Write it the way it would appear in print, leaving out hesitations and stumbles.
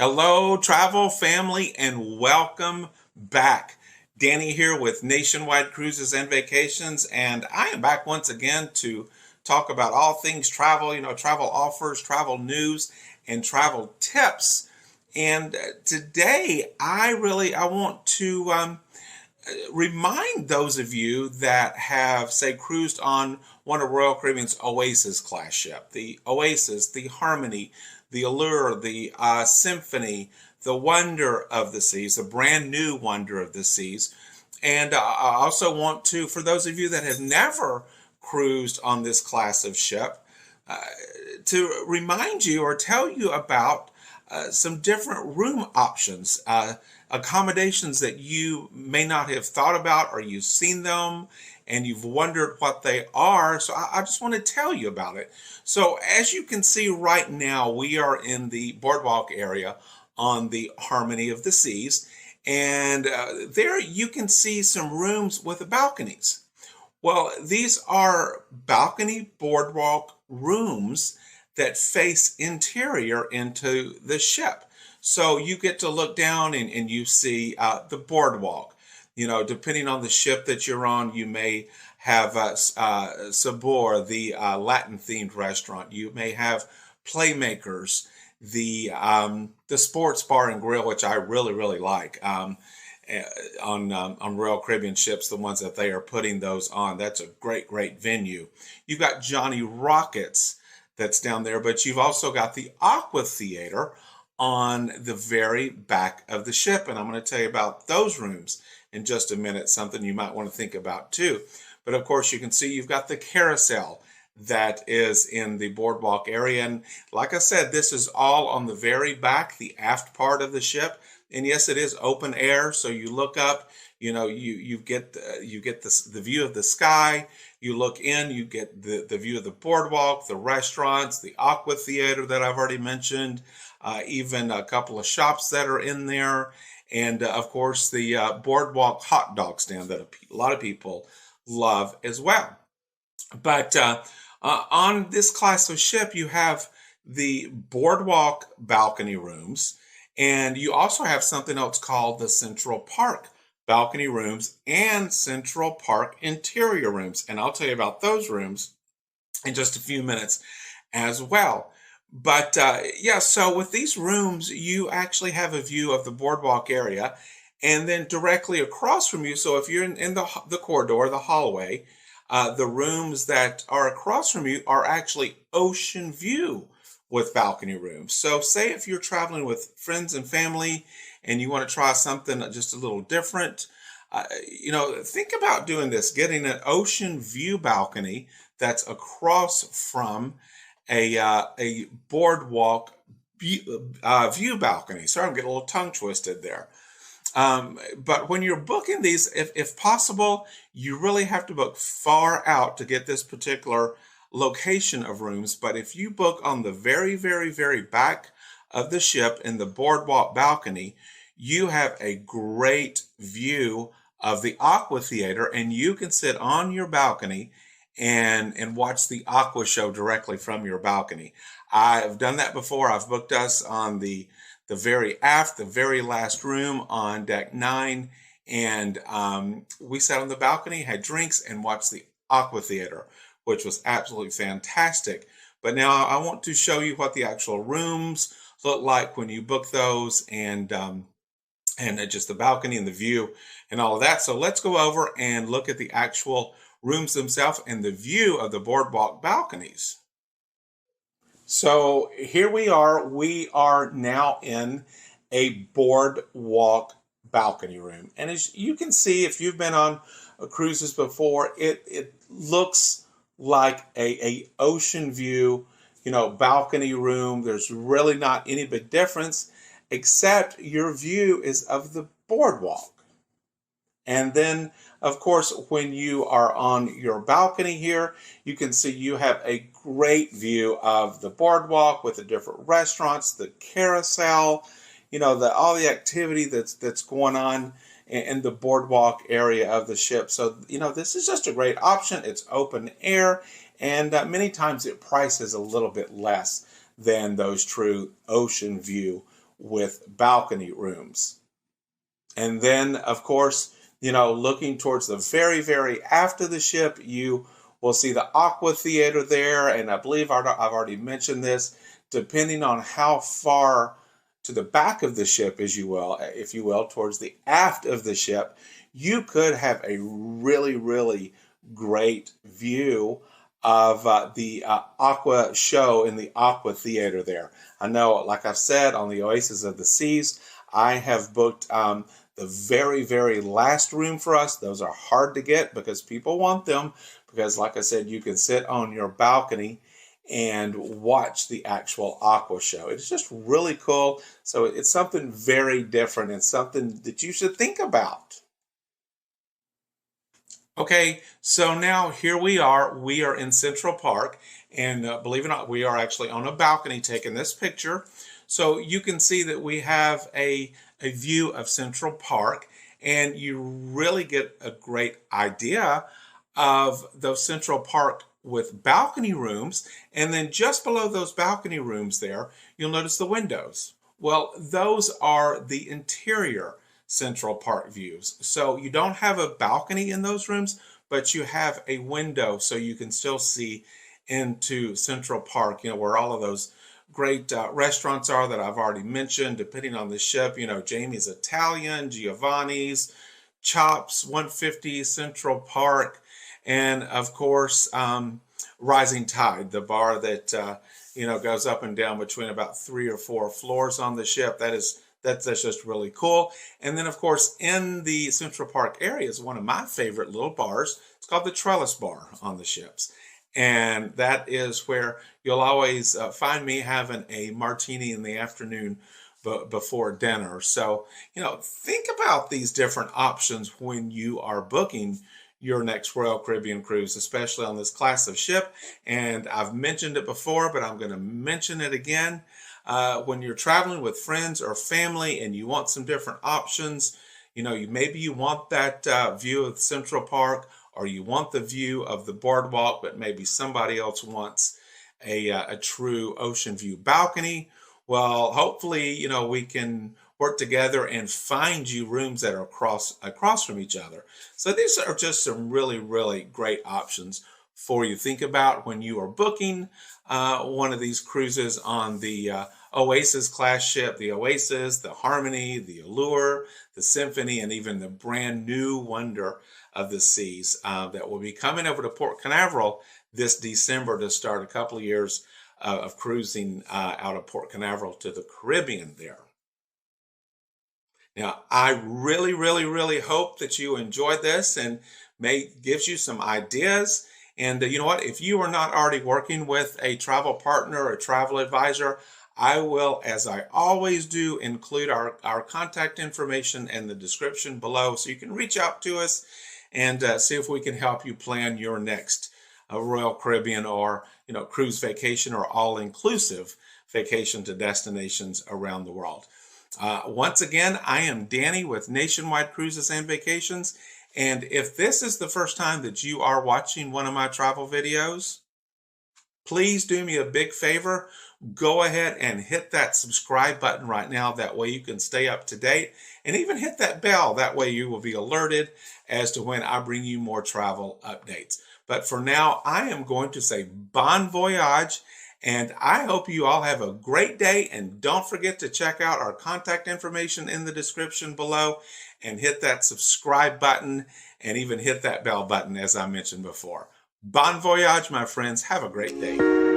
Hello, travel family, and welcome back. Danny here with Nationwide Cruises and Vacations, and I am back once again to talk about all things travel, travel offers, travel news, and travel tips. And today, I want to remind those of you that have, say, cruised on one of Royal Caribbean's Oasis class ship, the Oasis, the Harmony, the Allure, the Symphony, the Wonder of the Seas, the brand new Wonder of the Seas. And I also want to, for those of you that have never cruised on this class of ship, uh, to remind you or tell you about some different room options, accommodations that you may not have thought about, or you've seen them and you've wondered what they are. So I just want to tell you about it. So as you can see right now, we are in the Boardwalk area on the Harmony of the Seas. And there you can see some rooms with balconies. Well, these are balcony boardwalk rooms that face interior into the ship. So you get to look down and you see the boardwalk. Depending on the ship that you're on, you may have Sabor, the Latin-themed restaurant. You may have Playmakers, the sports bar and grill, which I really, really like. On Royal Caribbean ships, the ones that they are putting those on. That's a great, great venue. You've got Johnny Rockets that's down there, but you've also got the Aqua Theater on the very back of the ship. And I'm going to tell you about those rooms in just a minute, something you might want to think about too. But of course, you can see you've got the carousel that is in the boardwalk area. And like I said, this is all on the very back, the aft part of the ship. And yes, it is open air. So you look up, you get the view of the sky. You look in, you get the view of the boardwalk, the restaurants, the Aqua Theater that I've already mentioned, even a couple of shops that are in there. And of course, the boardwalk hot dog stand that a lot of people love as well. But on this class of ship, you have the boardwalk balcony rooms, and you also have something else called the Central Park balcony rooms and Central Park interior rooms. And I'll tell you about those rooms in just a few minutes as well. But so with these rooms, you actually have a view of the boardwalk area, and then directly across from you. So if you're in the corridor, the hallway, the rooms that are across from you are actually ocean view with balcony rooms. So say if you're traveling with friends and family and you want to try something just a little different, think about doing this, getting an ocean view balcony that's across from a boardwalk view balcony. Sorry, I'm getting a little tongue twisted there. But when you're booking these, if possible, you really have to book far out to get this particular location of rooms. But if you book on the very, very, very back of the ship in the boardwalk balcony, you have a great view of the Aqua Theater, and you can sit on your balcony and watch the Aqua show directly from your balcony. I've done that before. I've booked us on the very aft, the very last room on deck 9, and we sat on the balcony, had drinks, and watched the Aqua Theater, which was absolutely fantastic. But now I want to show you what the actual rooms look like when you book those, and just the balcony and the view and all of that. So let's go over and look at the actual rooms themselves and the view of the boardwalk balconies. So here we are. We are now in a boardwalk balcony room. And as you can see, if you've been on cruises before, it looks like a ocean view, balcony room. There's really not any big difference, except your view is of the boardwalk. And then, of course, when you are on your balcony here, you can see you have a great view of the boardwalk with the different restaurants, the carousel, all the activity that's going on in the boardwalk area of the ship. So, this is just a great option. It's open air, and many times it prices a little bit less than those true ocean view with balcony rooms. And then, of course, looking towards the very, very aft of the ship, you will see the aqua theater there. And I believe I've already mentioned this, depending on how far to the back of the ship, as you will, if you will, towards the aft of the ship, you could have a really, really great view of the aqua show in the aqua theater there. I know, like I've said, on the Oasis of the Seas, I have booked the very, very last room for us. Those are hard to get because people want them because, like I said, you can sit on your balcony and watch the actual aqua show. It's just really cool. So it's something very different and something that you should think about. Okay, so now here we are. We are in Central Park, and believe it or not, we are actually on a balcony taking this picture. So you can see that we have a view of Central Park, and you really get a great idea of the Central Park with balcony rooms. And then just below those balcony rooms there, you'll notice the windows. Well, those are the interior Central Park views. So you don't have a balcony in those rooms, but you have a window so you can still see into Central Park, where all of those great restaurants are that I've already mentioned, depending on the ship, Jamie's Italian, Giovanni's, Chops, 150, Central Park, and of course, Rising Tide, the bar that, goes up and down between about 3 or 4 floors on the ship. That's just really cool. And then, of course, in the Central Park area is one of my favorite little bars. It's called the Trellis Bar on the ships. And that is where you'll always find me having a martini in the afternoon before dinner. So, think about these different options when you are booking your next Royal Caribbean cruise, especially on this class of ship. And I've mentioned it before, but I'm going to mention it again. When you're traveling with friends or family and you want some different options, maybe you want that view of Central Park, or you want the view of the boardwalk, but maybe somebody else wants a true ocean view balcony. Well, hopefully, we can work together and find you rooms that are across from each other. So these are just some really, really great options for you. Think about when you are booking one of these cruises on the Oasis class ship, the Oasis, the Harmony, the Allure, the Symphony, and even the brand new Wonder of the Seas that will be coming over to Port Canaveral this December to start a couple of years of cruising out of Port Canaveral to the Caribbean there. Now, I really, really, really hope that you enjoyed this and gives you some ideas. And you know what? If you are not already working with a travel partner or a travel advisor, I will, as I always do, include our contact information in the description below so you can reach out to us and see if we can help you plan your next Royal Caribbean or cruise vacation or all-inclusive vacation to destinations around the world. Once again, I am Danny with Nationwide Cruises and Vacations. And if this is the first time that you are watching one of my travel videos, please do me a big favor. Go ahead and hit that subscribe button right now. That way you can stay up to date, and even hit that bell. That way you will be alerted as to when I bring you more travel updates. But for now, I am going to say bon voyage, and I hope you all have a great day. And don't forget to check out our contact information in the description below, and hit that subscribe button, and even hit that bell button as I mentioned before. Bon voyage, my friends. Have a great day.